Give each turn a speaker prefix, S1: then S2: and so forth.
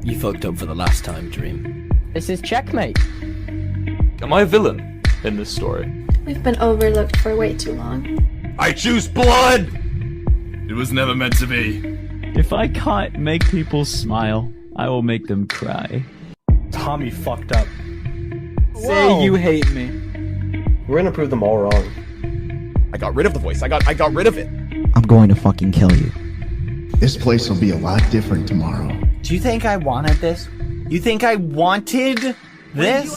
S1: You fucked up for the last time, Dream.
S2: This is checkmate.
S3: Am I a villain in this story?
S4: We've been overlooked for way too long.
S5: I choose blood! It was never meant to be.
S6: If I can't make people smile, I will make them cry.
S7: Tommy fucked up.
S2: Say you hate me.
S7: We're gonna prove them all wrong.
S5: I got rid of the voice. I got rid of it.
S8: I'm going to fucking kill you.
S9: This place will be a lot different tomorrow.
S10: Do you think I wanted this? You think I wanted this?